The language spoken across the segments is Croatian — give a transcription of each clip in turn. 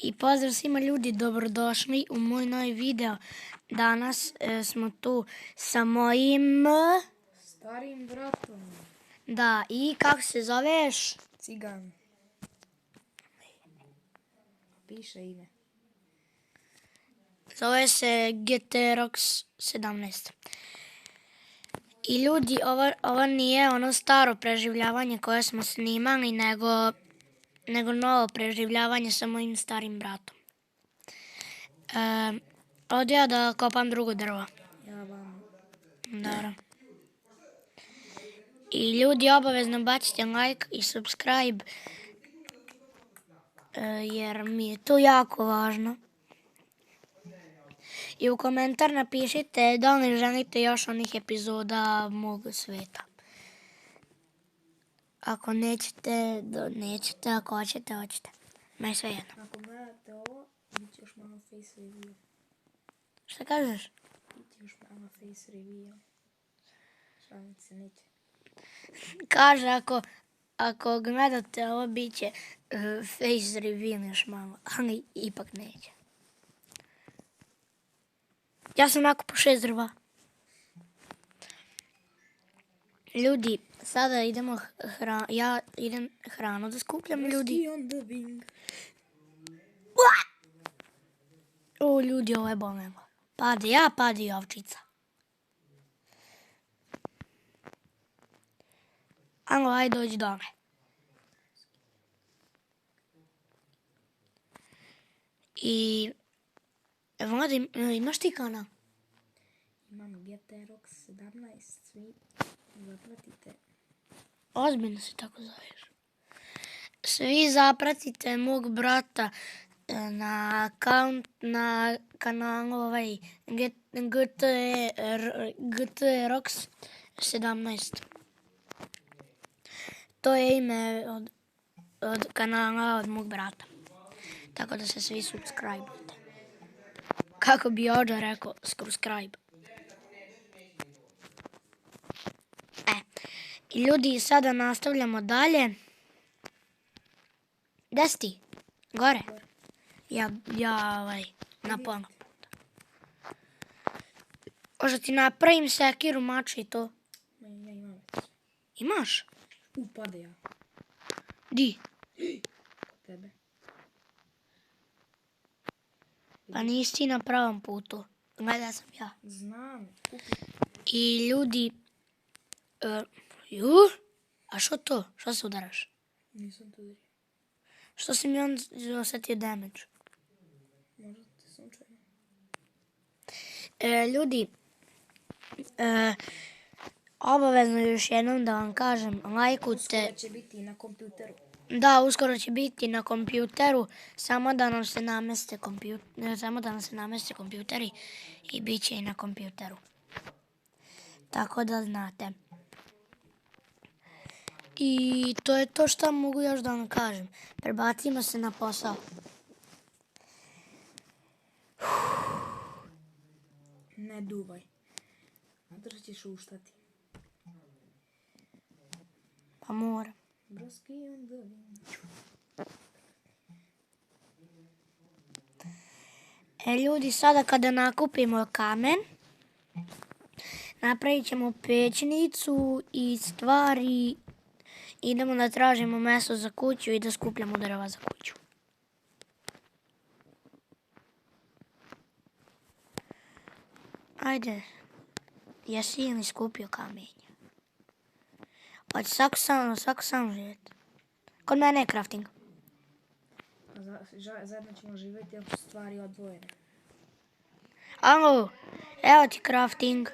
I pozdrav svima ljudi, dobrodošli u moj novi video. Danas smo tu sa mojim... starim bratom. Da, i kako se zoveš? Cigan. Piše ime. Zove se GTRox 17. I ljudi, ovo nije ono staro preživljavanje koje smo snimali, nego novo preživljavanje sa mojim starim bratom. Odio ja da kopam drugo drvo. Ja vam. Dobro. I ljudi, obavezno bacite like i subscribe, jer mi je to jako važno. I u komentar napišite da li želite još onih epizoda mog sveta. Ako nećete, nećete, ako hoćete, hoćete. Meni sve jedno. Ako gledate ovo, bit će još malo face review. Šta kažeš? Bit će još malo face review. Šalim se, neće. Kaže, ako gledate ovo, bit će face review još malo, ali ipak neće. Ja sam nakupao 6 drva. Ljudi, sada idemo ja idem hranu da skupljam, ljudi. On the wing. O, ljudi, ovo je bolno. Padi ovčica. Alo, ajde dođi do me. I... Vladi, imaš ti kanal? Imam GTRox 17, svi zapratite. Ozbiljno se tako zoveš. Svi zapratite mog brata na kanalu GTRox 17. To je ime od kanala od mog brata. Tako da se svi subscribe-ujte. Kako bi Ođa rekao, subscribe. I ljudi, sada nastavljamo dalje. Gde si ti? Gore? Ja na pola puta. Možda ti napravim sekiru, maču i to. Ja imam. Imaš? Pade ja. Di? Kod tebe. Pa nisi ti na pravom putu. Gleda sam ja. Znam. I ljudi... A što to? Što se udaraš? Nisam to udario. Što si mi on osetio damage? Možda te sunčajno. Ljudi, obavezno još jednom da vam kažem, lajkujte. Uskoro će biti na kompjuteru. Da, uskoro će biti na kompjuteru, samo da nam se nameste kompjuteri i bit će i na kompjuteru. Tako da znate. I to je to što mogu još da vam kažem. Prebacimo se na posao. Ne duvaj. Zato što ćeš uštati. Pa moram. Broski on the wing. Ljudi, sada kada nakupimo kamen, napravit ćemo pećnicu i stvari. Idemo da tražimo meso za kuću i da skupljamo drva za kuću. Ajde, jesi ili skupio kamenje? Hoće svako sam živjeti. Kod mene je crafting. Zajedno ćemo živjeti ako su stvari odvojene. Alo, evo ti crafting.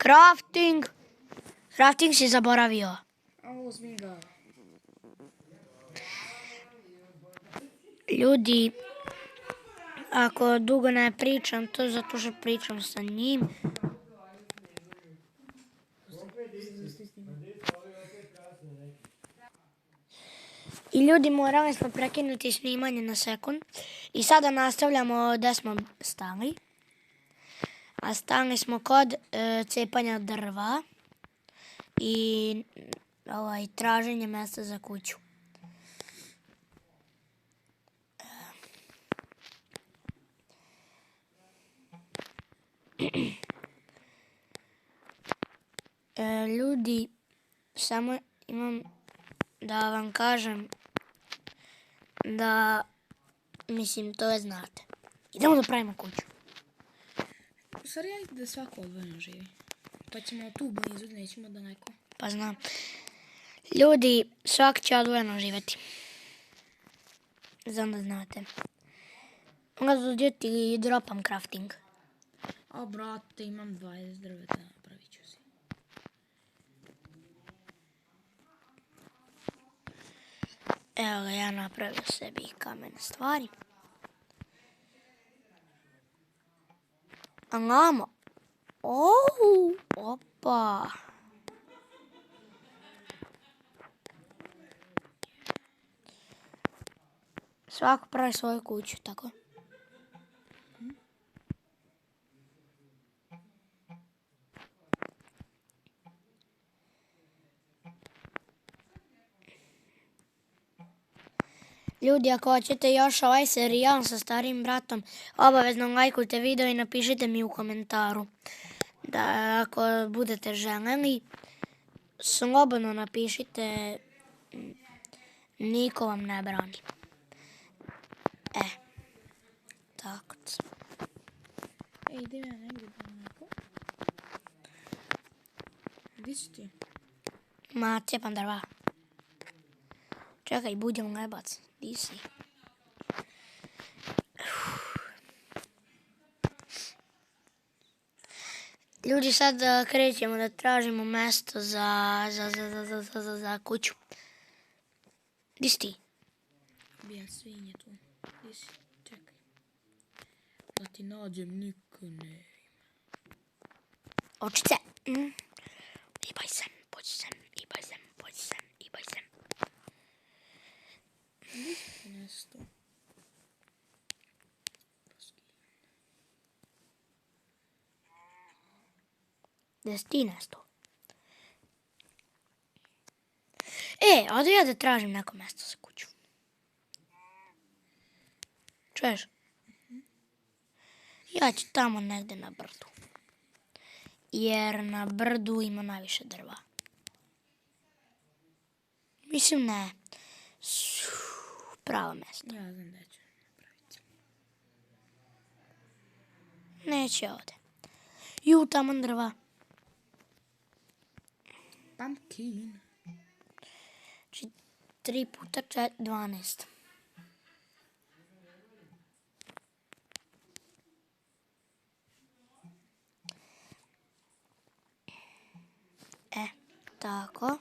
Crafting! Crafting si zaboravio. A uzmi ga. Ljudi, ako dugo ne pričam, to je zato što pričam sa njim. I ljudi, morali smo prekinuti snimanje na sekund. I sada nastavljamo gde smo stali. A stali smo kod cepanja drva i traženje mesta za kuću. Ljudi, samo imam da vam kažem da, mislim, to je znate. Idemo da pravimo kuću. U stvari, ajde da svako odvojeno živi. Pa ćemo tu blizu, nećemo daleko. Pa znam. Ljudi, svak će odvojeno živjeti. Znam da znate. Onda dođete i dropam crafting. A brate, imam 20 drveta, napravit ću si. Evo ga, ja napravio sebi kamene stvari. A ngamo. Opa. Svako pravi svoju kuću, tako? Ljudi, ako hoćete još ovaj serijal sa starim bratom, obavezno lajkujte video i napišite mi u komentaru. Da, ako budete željeli, slobodno napišite, niko vam ne brani. Tako. Ej, idem ja negdje daleko. Gdje si ti? Ma, cijepam drva. Čekaj, budem lebac. Di si? Ljudi, sad krećemo da tražimo mjesto za kuću. Di si ti? Bija svinje tu. Gdje si? Čekaj. Da ti nađem, niko ne. Očice. Ibaj sem, pođi sem, ibaj sem, pođi sem, ibaj sem. Gdje si nesto? Gdje si ti nesto? Ode ja da tražim neko mjesto za kuću. Čuješ? Ja ću tamo negdje na brdu. Jer na brdu ima najviše drva. Mislim ne. Pravo mjesto. Ja znam da ću napraviti. Neće ovdje. Tamo drva. Pumpkin. 3 puta 12. Tako.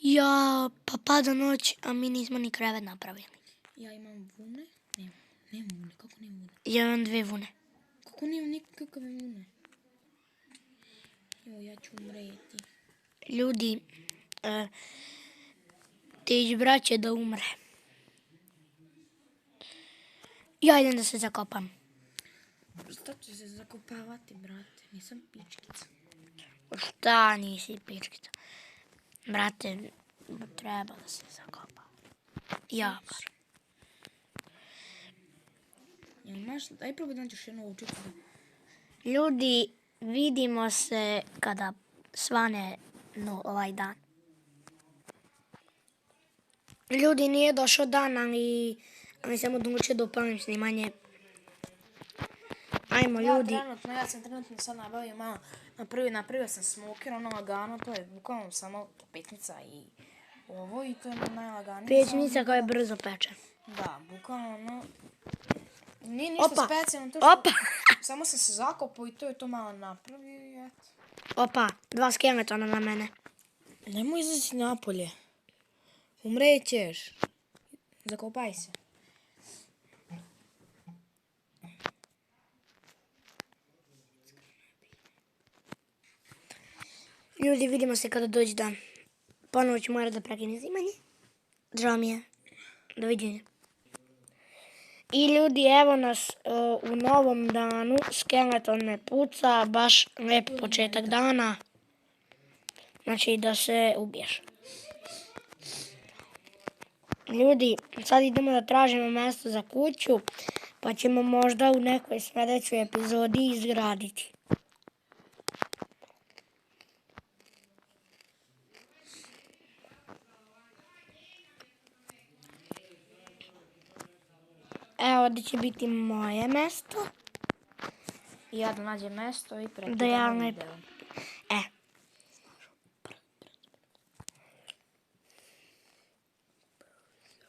Ja, pa pada noć, a mi nismo ni krevet napravili. Ja imam vune. Nemam vune, kako nemam vune? Ja imam 2 vune. Kako nemam nikakve vune? Evo, ja ću umreti. Ljudi, Tić brat će da umre. Ja idem da se zakopam. Šta će se zakopavati, brate? Nisam pičkica. Šta nisi pičkica? Brate, treba da se zakopa. Ja bar. Jel imaš, daj probaj da nađeš jednu ovčicu. Ljudi, vidimo se kada svane ovaj dan. Ljudi, nije došao dan, ali sam odlučio da upalim snimanje. Ajmo, ljudi. Ja sam trenutno sad nabavio malo, napravio sam smoker, ono lagano, to je bukvalno samo petnica i ovo i to je najlaganije. Pećnica koja je brzo peče. Da, bukvalno ono, nije ništa specijalno, samo sam se zakopao i to je to malo napravio i eto. Opa, 2 skeletona na mene. Nemoj izaći napolje, umrećeš, zakopaj se. Ljudi, vidimo se kada dođe dan. Ponovo ću morati da prekinem snimanje. Žao mi je. Doviđenja. I ljudi, evo nas u novom danu. Skeleton ne puca, baš lep početak dana. Znači da se ubiješ. Ljudi, sad idemo da tražimo mjesto za kuću. pa ćemo možda u nekoj sljedećoj epizodi izgraditi. Evo ovdje će biti moje mesto. I ja da nađem mesto i Da ja prekidam ne... video.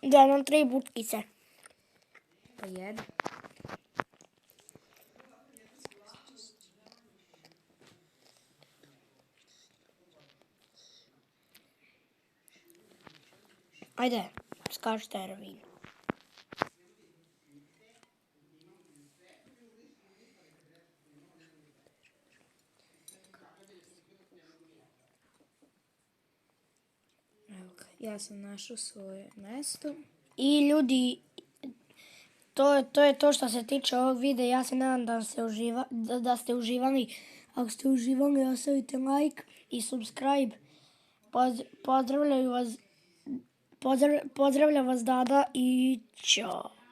Da nam 3 butkice. Pa jedi. Ajde, skačite ravinu. Evo ga, ja sam našao svoje mesto. I ljudi, to je to što se tiče ovog videa. Ja se nadam da ste uživali. Ako ste uživali, ostavite like i subscribe. Pozdravljam vas Dada i čao.